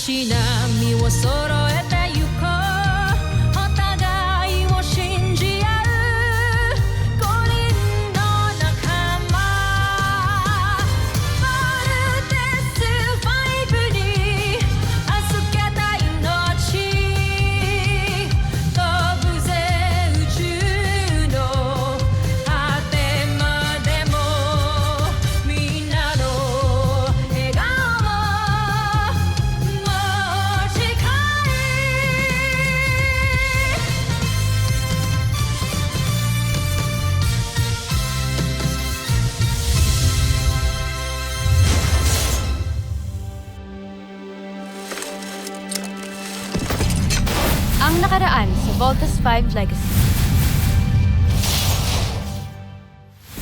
しなみを揃えてゆこうお互いを信じ合う五輪の仲間バルテス5に預けた命飛ぶぜ宇宙の果てまでもみんなの笑顔ももう近いAng nakaraan sa Voltes 5 Legacy.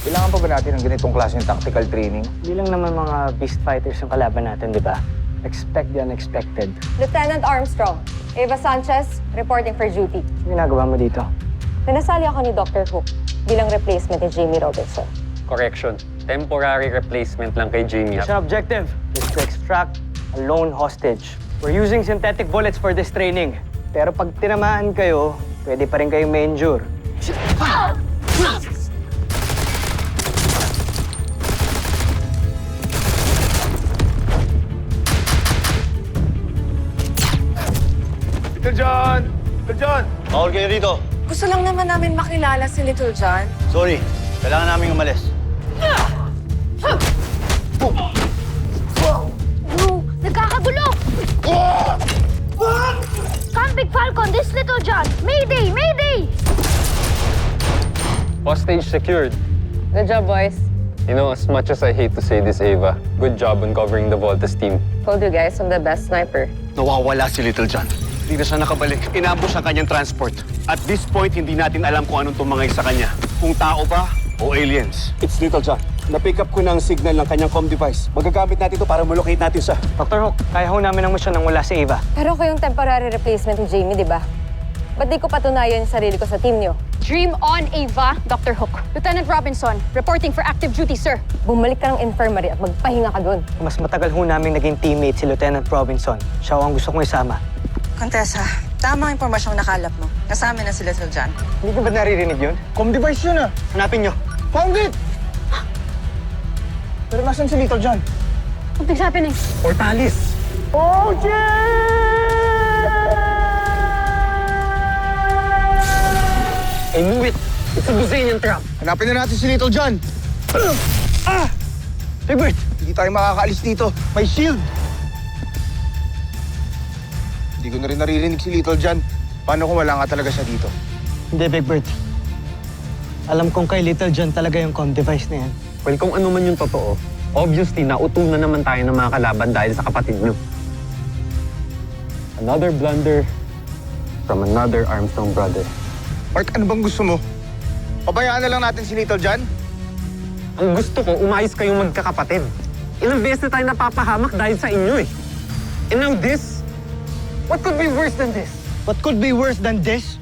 Kailangan pa ba natin ng ganitong klaseng tactical training? Hindi lang naman mga beast fighters yung kalaban natin, di ba? Expect the unexpected. Lieutenant Armstrong, Eva Sanchez, reporting for duty. Ano ginagawa mo dito? Pinasali ako ni Dr. Hook bilang replacement ni Jamie Robinson. Correction. Temporary replacement lang kay Jamie. Mission objective is to extract a lone hostage. We're using synthetic bullets for this training. Pero pag tinamaan kayo, pwede pa rin kayong ma-injure. Little John! Little John! Bawal kayo rito. Gusto lang naman namin makilala si Little John. Sorry, kailangan namin umalis. Bro, nagkakagulo! Come, Big Falcon! This Little John! Mayday! Mayday! Hostage secured. Good job, boys. You know, as much as I hate to say this, Ava, good job on covering the Voltes team. Told you guys I'm the best sniper. Nawawala si Little John. Hindi na siya nakabalik. Inambush ang kanyang transport. At this point, hindi natin alam kung anong tumangay sa kanya. Kung tao ba o aliens. It's Little John. Na-pick up ko ng signal ng kanyang comm device. Magagamit natin ito para malocate natin siya. Dr. Hook, kaya ho namin ang mission nang wala si Eva. Pero ako yung temporary replacement ni Jamie, di ba? Ba't di ko patunayan yung sarili ko sa team niyo? Dream on, Ava! Dr. Hook. Lieutenant Robinson, reporting for active duty, sir. Bumalik ka ng infirmary at magpahinga ka doon. Mas matagal ho namin naging teammate si Lieutenant Robinson. Siya ho ang gusto kong isama. Contessa, tamang impormasyong nakalap mo. Kasama na si Little John. Hindi ko ba naririnig yun? Comm device yun ah! Hanapin nyo. Found it! Pero nasan si Little John? Something's happening. Portalis! Oh, I knew it! It's a Buzanian trap! Hanapin na natin si Little John! Ah! Hey, Bert! Hindi tayo makakaalis dito. May shield! Hindi ko na rin naririnig si Little John. Paano kung wala nga talaga siya dito? Hindi, Big Bird. Alam kong kay Little John talaga yung comm device na yan. Well, kung ano man yung totoo, obviously, nautunan naman tayo ng mga kalaban dahil sa kapatid nyo. Another blunder from another Armstrong brother. Mark, ano bang gusto mo? Pabayaan na lang natin si Little John? Ang gusto ko, umayos kayong magkakapatid. Ilang beses na tayo napapahamak dahil sa inyo eh. And now this? What could be worse than this? What could be worse than this?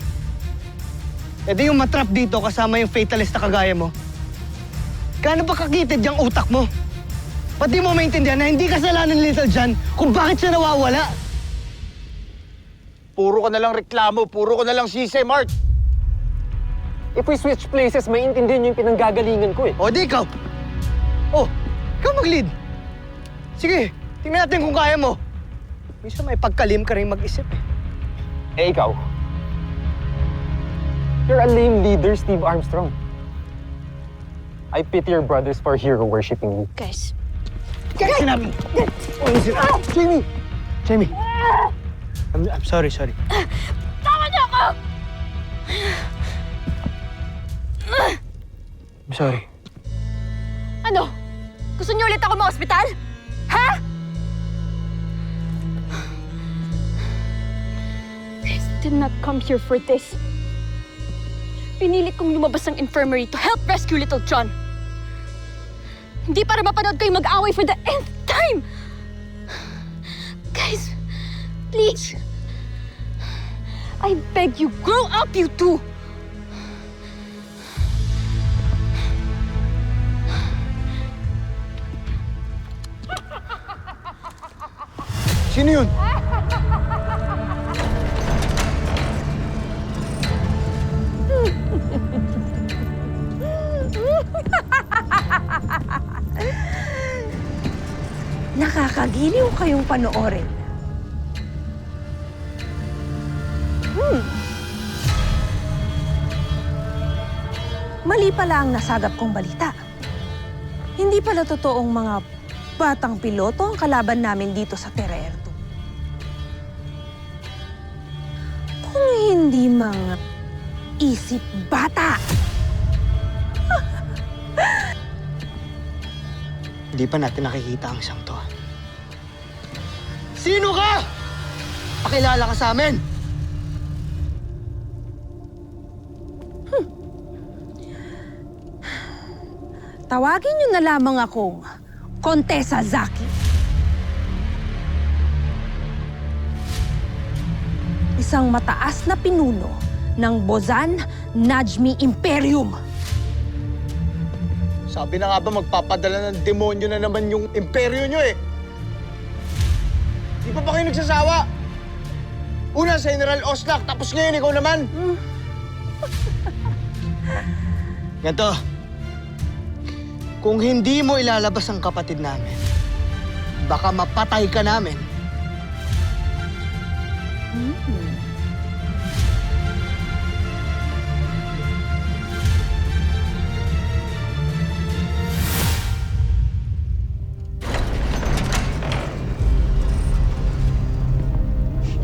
E di yung matrap dito kasama yung fatalist na kagaya mo. Gaano ba kakitid yung utak mo? Ba't di mo maintindihan na hindi kasalanan ni Little John kung bakit siya nawawala? Puro ka na lang reklamo, puro ka na lang sisi, Mark! If we switch places, maintindihan nyo yung pinanggagalingan ko eh. O di ikaw! Oh, ikaw mag-lead! Sige, tingnan natin kung kaya mo. Minsan may pagkalim ka rin mag-isip eh. Eh ikaw, you're a lame leader, Steve Armstrong. I pity your brothers for hero worshipping you. Guys, Kaya sinabi! Ano sinabi? Jamie! Jamie! I'm sorry. tama niyo ako! I'm sorry. Ano? Gusto niyo ulit ako ma-hospital? Ha? I did not come here for this. Pinilit kong lumabas ng infirmary to help rescue Little John. Hindi para mapanood kayo mag-away for the nth time! Guys, please. I beg you, grow up, you two! Sino yun? Nakakagiliw kayong panoorin. Mali pala ang nasagap kong balita. Hindi pala totoong mga batang piloto ang kalaban namin dito sa Terra Air 2. Kung hindi mga isip bata. Hindi pa natin nakikita ang siyang to. Sino ka? Pakilala ka sa amin! Tawagin niyo na lamang akong Contessa Zaki. Isang mataas na pinuno ng Bozan Najmi Imperium. Sabi na nga ba magpapadala ng demonyo na naman yung imperyo nyo eh. Di pa ba kayo nagsasawa? Una sa General Oslak, tapos ngayon ikaw naman. Ganto, kung hindi mo ilalabas ang kapatid namin, baka mapatay ka namin.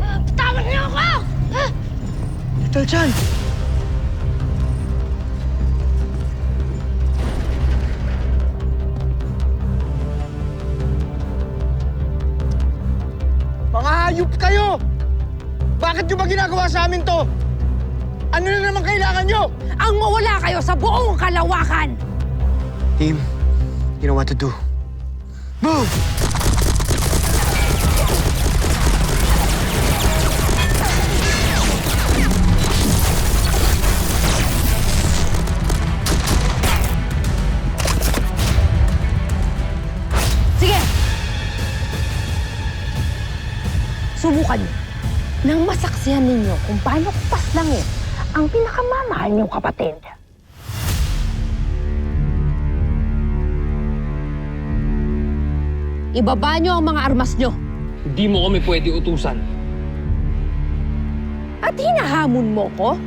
Bitawan niyo ako! Little John! Mga hayop kayo! Bakit nyo ba ginagawa sa amin to? Ano na naman kailangan nyo? Ang mawala kayo sa buong kalawakan! Team, you know what to do. Move! Sige! Subukan niyo. Nang masaksihan ninyo kung paano paslangin ang pinakamamahal niyong kapatid. Ibaba niyo ang mga armas niyo. Hindi mo kami pwede utusan. At hinahamon mo ko?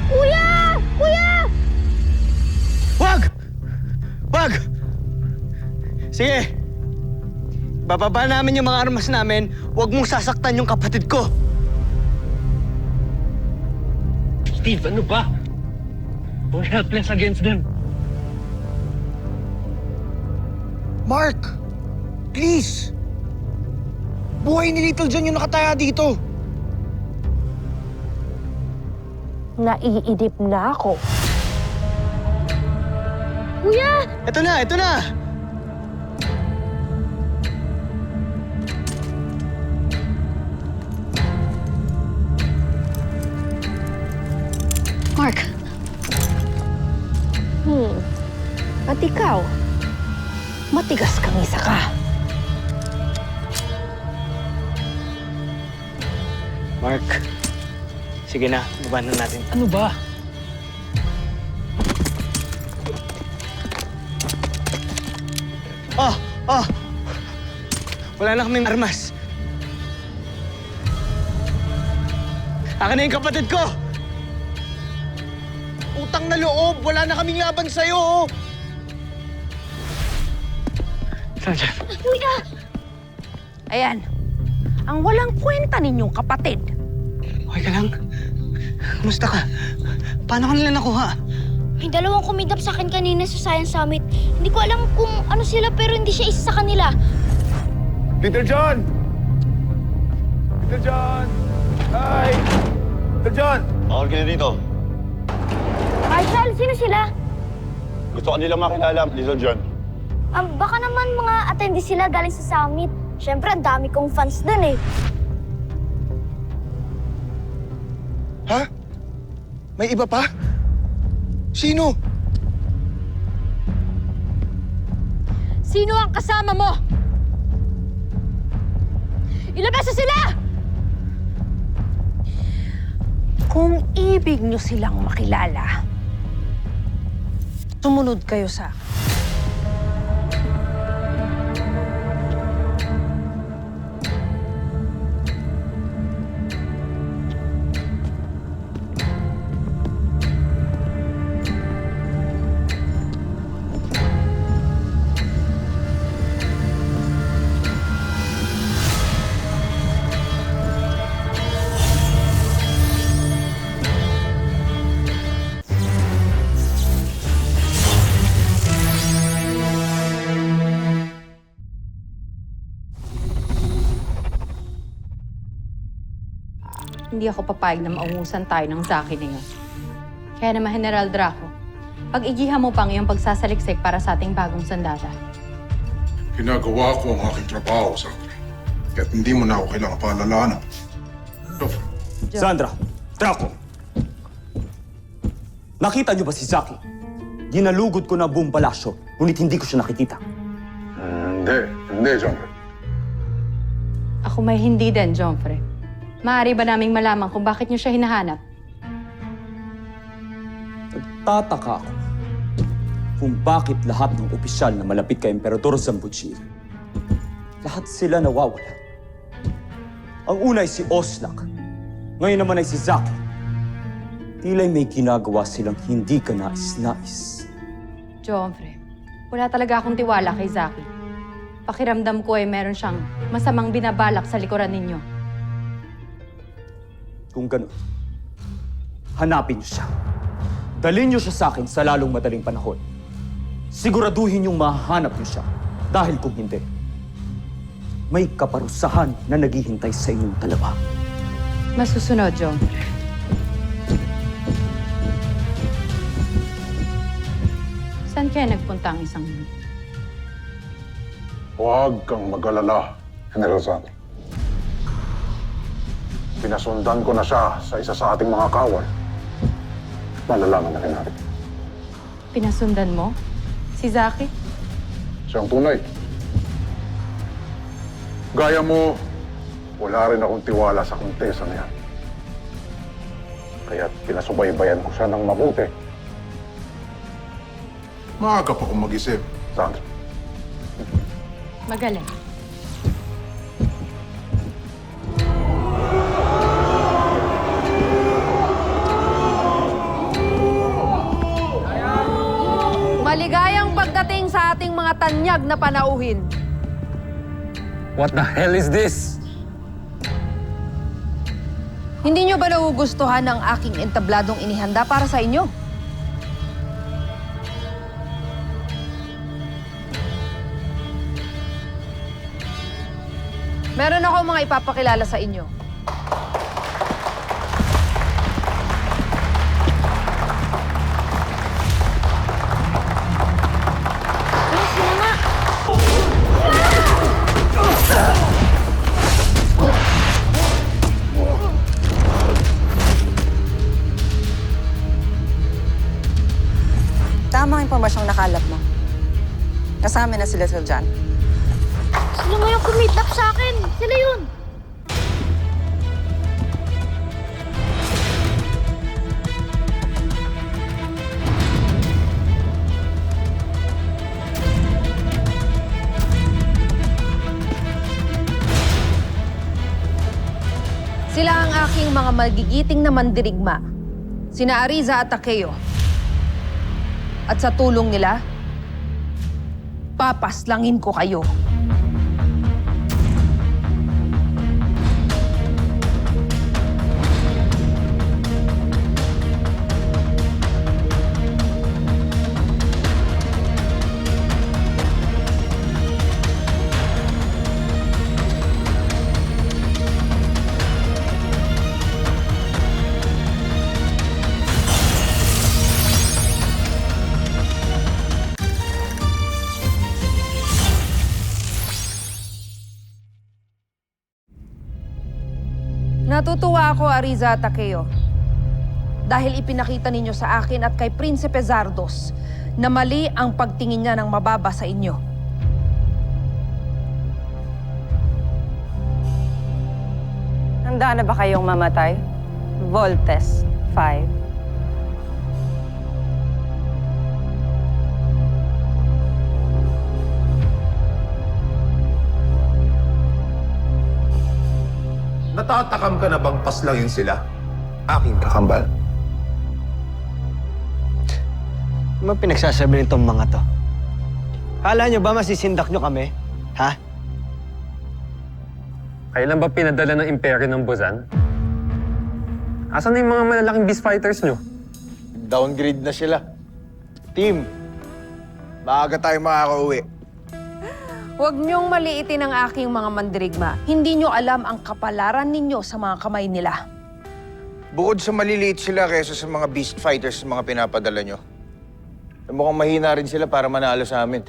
Kuya! Kuya! Wag! Wag! Sige. Bababa namin yung mga armas namin. Huwag mong sasaktan yung kapatid ko. Steve, ano ba? We're helpless against them. Mark! Please! Buhay ni Little John yung nakataya dito. Naiidip na ako. Kuya! Ito na, ito na! Mark, At ikaw, matigas kang isa ka. Mark, sige na, baba na natin. Ano ba? Wala na kaming armas. Akin na yung kapatid ko! Utang na loob, wala na kaming laban sa'yo. Oh. Saan siya? kuya! Ayan, ang walang kwenta ninyong kapatid. Okay ka lang? Kamusta ka? Paano ka nila nakuha? May dalawang kumidap sa akin kanina sa Science Summit. Hindi ko alam kung ano sila pero hindi siya isa sa kanila. Little John! Little John! Hi! Little John! Bakit ka na dito? Marshall, sino sila? Gusto ka nila makilala, Little John. Baka naman mga attendee sila galing sa summit. Siyempre, ang dami kong fans dun eh. Ha? May iba pa? Sino? Sino ang kasama mo? Ilabas na sila! Kung ibig nyo silang makilala, sumunod kayo sa akin. Hindi ako papayag na maungusan tayo ng Zaki na yun. Kaya naman, General Draco, pag-igihan mo pang iyong pagsasaliksik para sa ating bagong sandata. Ginagawa ko ang aking trabaho, Sandra. Kaya't hindi mo na ako kailangan paalalahanan. Joffrey, Sandra, Draco. Nakita niyo ba si Zaki? Ginalugod ko na buong palasyo, ngunit hindi ko siya nakikita. Hindi, Joffrey. Ako may hindi din, Joffrey. Maaari ba naming malaman kung bakit niyo siya hinahanap? Nagtataka ako kung bakit lahat ng opisyal na malapit kay Emperador Zambuchil, lahat sila nawawala. Ang una ay si Oslak, ngayon naman ay si Zaki. Tila'y may ginagawa silang hindi ka nais-nais. Joffrey, wala talaga akong tiwala kay Zaki. Pakiramdam ko ay meron siyang masamang binabalak sa likuran ninyo. Kung gano'n, hanapin niyo siya. Dalhin niyo siya sa akin sa lalong madaling panahon. Siguraduhin niyong mahanap niyo siya. Dahil kung hindi, may kaparusahan na naghihintay sa inyong dalawa. Masusunod, Joffrey. Saan kaya nagpunta ang isang yun? Huwag kang mag-alala, General Sandra. Pinasundan ko na siya sa isa sa ating mga kawal. Malalaman na rin natin. Pinasundan mo? Si Zaki? Siyang tunay. Gaya mo, wala rin akong tiwala sa kontesa na yan. Kaya't pinasubaybayan ko siya ng mabuti. Maaga pa kong mag-isip, Sandra. Magaling. Maligayang pagdating sa ating mga tanyag na panauhin. What the hell is this? Hindi nyo ba nagugustuhan ang aking entabladong inihanda para sa inyo? Meron ako mga ipapakilala sa inyo. Tama ang impormasyong nakalap mo. Kasama na sila Sir John. Sila nga yung kumidnap sa akin. Sila yun. Sila ang aking mga magigiting na mandirigma. Sina Ariza at Takeo. At sa tulong nila, papaslangin ko kayo. Natutuwa ako, Ariza at Takeo. Dahil ipinakita ninyo sa akin at kay Prinsipe Zardos na mali ang pagtingin niya ng mababa sa inyo. Handa na ba kayong mamatay? Voltes 5. Natatakam ka na bang paslangin sila? Aking kakambal. Ano pinagsasabi nitong mga to? Kala nyo ba masisindak nyo kami? Ha? Kailan ba pinadala ng imperyo ng Buzan? Asan na yung mga malalaking beast fighters nyo? Downgrade na sila. Team, maaga tayo makakauwi. Huwag niyong maliitin ang aking mga mandirigma. Hindi niyo alam ang kapalaran ninyo sa mga kamay nila. Bukod sa maliliit sila kaysa sa mga beast fighters na mga pinapadala nyo, mukhang mahina rin sila para manalo sa amin.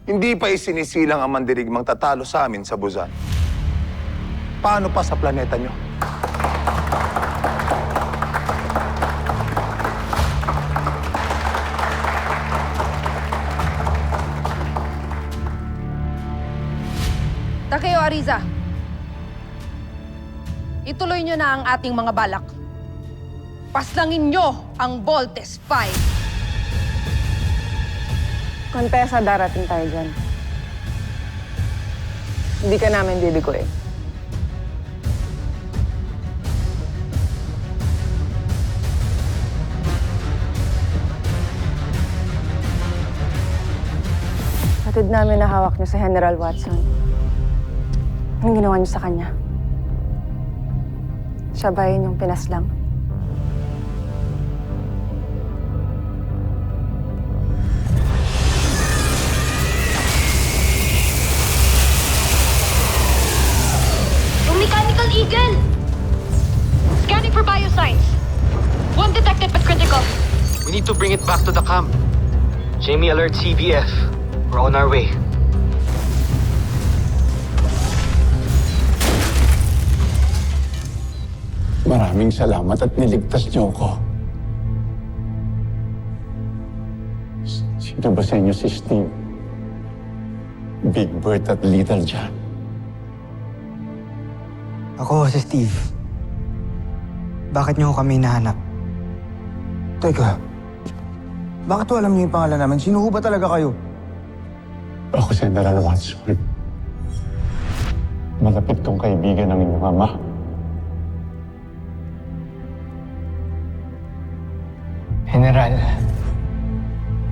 Hindi pa isinisilang ang mandirigmang tatalo sa amin sa Buzan. Paano pa sa planeta nyo? Takeo Ariza, ituloy nyo na ang ating mga balak. Paslangin nyo ang Voltes 5. Kontesa, darating tayo dyan. Hindi ka namin bibiguin. Hatid namin na hawak niyo sa General Watson. Anong ginawa niyo sa kanya? Siya ba yun yung pinaslang? Yung Mechanical Eagle! Scanning for biosigns. One detected but critical. We need to bring it back to the camp. Jamie, alert CBF. We're on our way. Maraming salamat at niligtas niyo ako. Sino ba sa inyo si Steve? Big Bert at Little John. Ako si Steve. Bakit niyo kami nahanap? Teka, bakit alam niyo yung pangalan namin? Sino ho ba talaga kayo? Ako si General Watson. Malapit kong kaibigan ng inyong ama. General,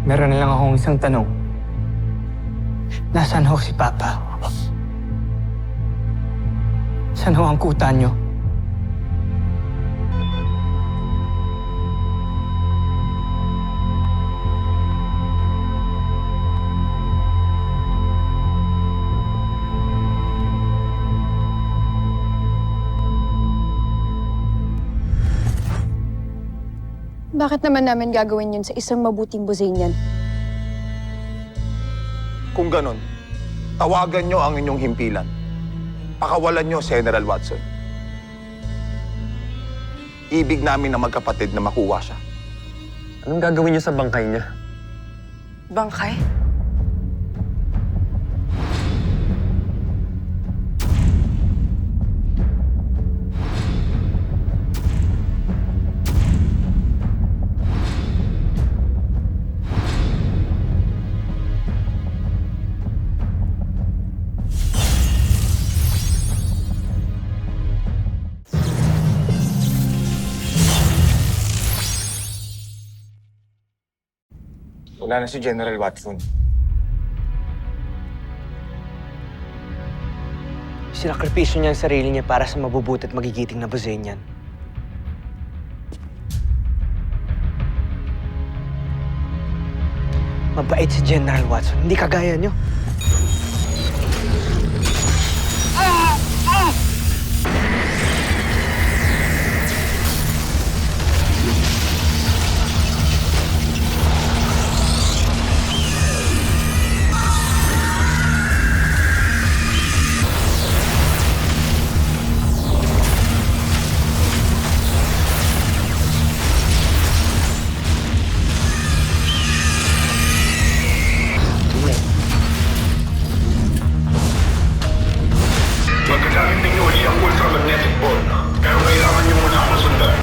meron na lang akong isang tanong. Nasaan ho si Papa? Saan ho ang kuta niyo? Bakit naman namin gagawin yun sa isang mabuting Buzanian? Kung ganon, tawagan nyo ang inyong himpilan. Pakawalan nyo si General Watson. Ibig namin na magkapatid na makuha siya. Anong gagawin niyo sa bangkay niya? Bangkay? Wala na si General Watson. Sinakripisyo niya ang sarili niya para sa mabubuti at magigiting na Buzanian. Mabait si General Watson, hindi kagaya niyo. Magagamit ninyo uli ang ultramagnetic ball. Pero kailangan niyo muna akong sundan.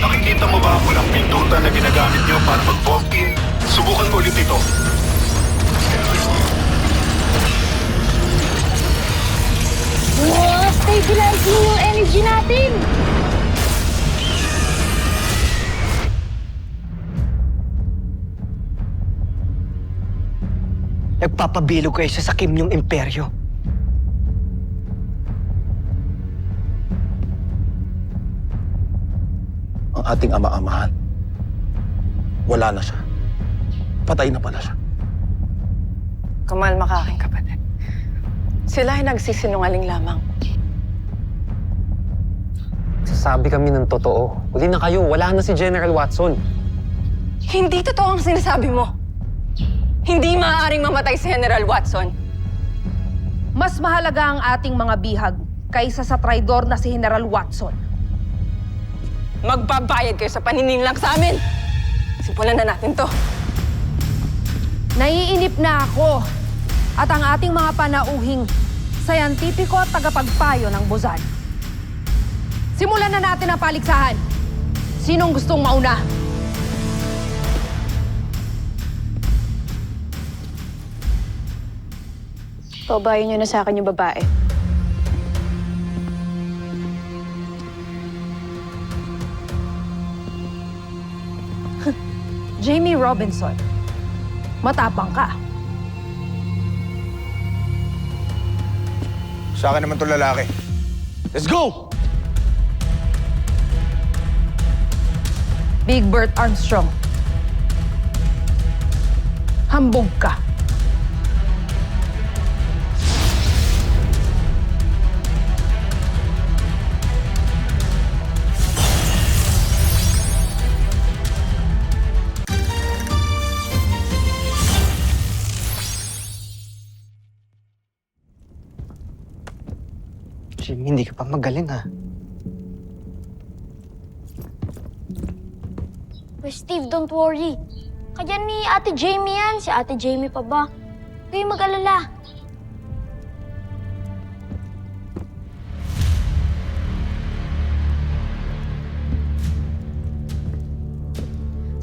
Nakikita mo ba ang walang pindutan na ginagamit niyo para mag-vault in? Subukan mo ulit ito. Wow! Stabilizing yung energy natin! Nagpapabilog kayo sa sakim niyong imperyo. Ang ating ama-amahan, wala na siya. Patay na pala siya. Kumalma ka aking kapatid. Sila ay nagsisinungaling lamang. Sasabi kami ng totoo. Huli na kayo, wala na si General Watson. Hindi totoo ang sinasabi mo. Hindi maaaring mamatay si General Watson. Mas mahalaga ang ating mga bihag kaysa sa traidor na si General Watson. Magbabayad kayo sa panininlang sa amin. Simulan na natin to. Naiinip na ako at ang ating mga panauhing sayantipiko at tagapagpayo ng Buzan. Simulan na natin ang paligsahan. Sinong gustong mauna? Paubayan niyo na sa akin yung babae. Jamie Robinson. Matapang ka. Sa akin naman itong lalaki. Let's go! Big Bert Armstrong. Hambog ka. Jimmy, hindi ka pa magaling ha. Steve, don't worry. Kaya ni Ate Jamie yan. Si Ate Jamie pa ba? Huwag mag-alala.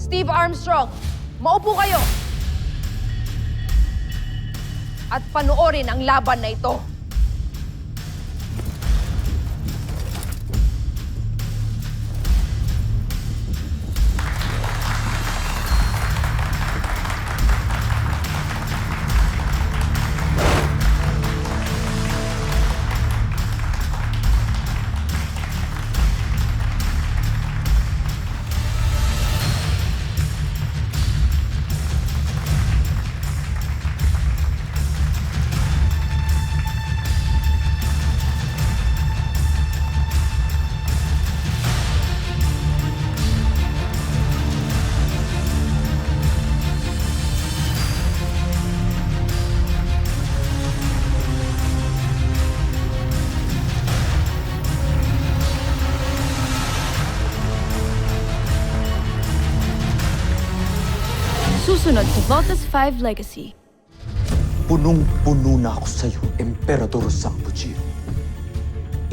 Steve Armstrong, maupo kayo. At panoorin ang laban na ito. Susunod sa Voltas 5 Legacy. Punong-puno na ako sa'yo, Emperador Zambujeer.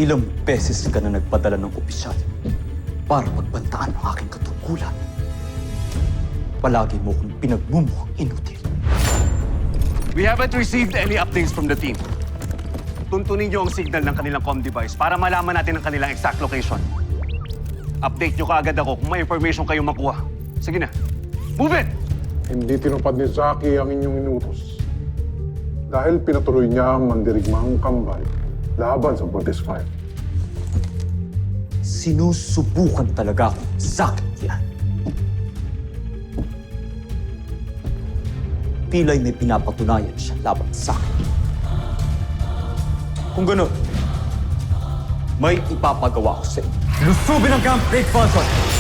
Ilang beses ka na nagpadala ng opisyal para pagbantaan ang aking katungkulan. Palagi mo kong pinagmumukhang inutil. We haven't received any updates from the team. Tuntunin niyo ang signal ng kanilang comm device para malaman natin ang kanilang exact location. Update niyo kaagad ako kung may information kayong makuha. Sige na. Move it! Hindi tinupad ni Zaki ang inyong inutos. Dahil pinatuloy niya ang mandirigmang kambal laban sa Voltes 5. Sinusubukan talaga akong sakit yan. Pila'y may pinapatunayan siya laban sa akin. Kung gano'n, may ipapagawa ko sa inyo. Lusubin ang Camp Great Falcon!